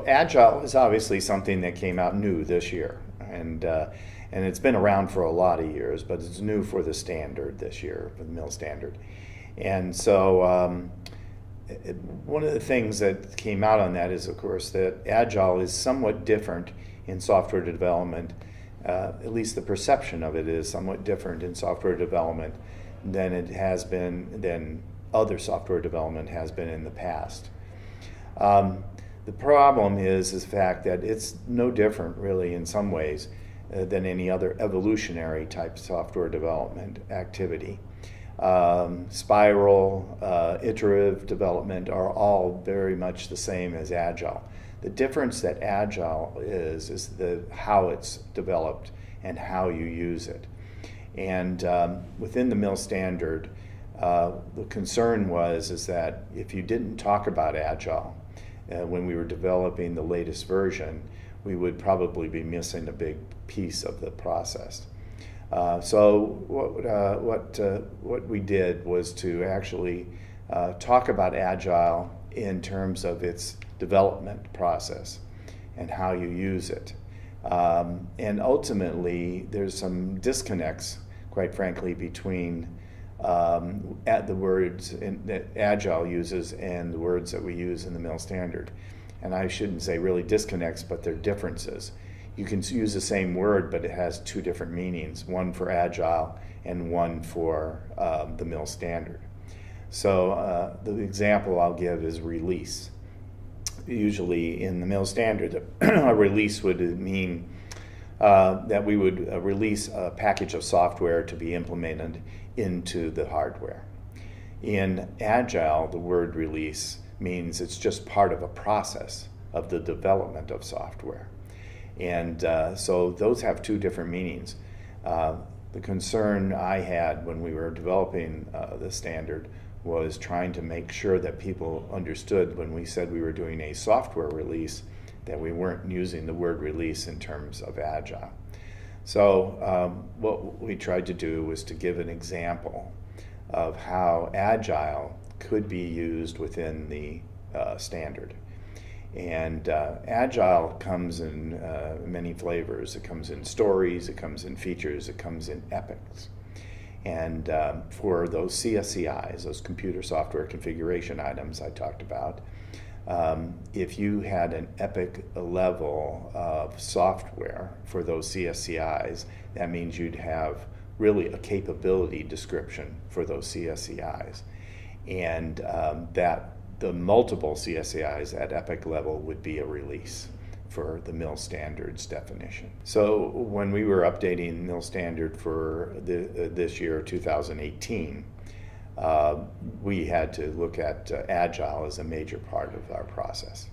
Agile is obviously something that came out new this year, and it's been around for a lot of years, but it's new for the standard this year, for the mill standard. And so one of the things that came out on that is, of course, that Agile is somewhat different in software development. At least the perception of it is somewhat different in software development than it has been, than other software development has been in the past. The problem is the fact that it's no different, really, in some ways, than any other evolutionary type software development activity. Spiral, iterative development are all very much the same as Agile. The difference that Agile is how it's developed and how you use it. And within the mill standard, the concern is that if you didn't talk about Agile when we were developing the latest version, we would probably be missing a big piece of the process. So what we did was to actually talk about Agile in terms of its development process and how you use it. And ultimately, there's some disconnects, quite frankly, between the words that Agile uses and the words that we use in the mill standard. And I shouldn't say really disconnects, but they're differences. You can use the same word, but it has two different meanings, one for Agile and one for the mill standard. So the example I'll give is release. Usually in the mill standard, a release would mean that we would release a package of software to be implemented into the hardware. In Agile, the word release means it's just part of a process of the development of software. And so those have two different meanings. The concern I had when we were developing the standard was trying to make sure that people understood when we said we were doing a software release that we weren't using the word release in terms of Agile. So what we tried to do was to give an example of how Agile could be used within the standard. And Agile comes in many flavors. It comes in stories, it comes in features, it comes in epics. And for those CSCIs, those computer software configuration items I talked about, if you had an epic level of software for those CSCIs, that means you'd have really a capability description for those CSCIs. And that the multiple CSCIs at epic level would be a release for the mill standards definition. So when we were updating mill standard for this year, 2018, we had to look at Agile as a major part of our process.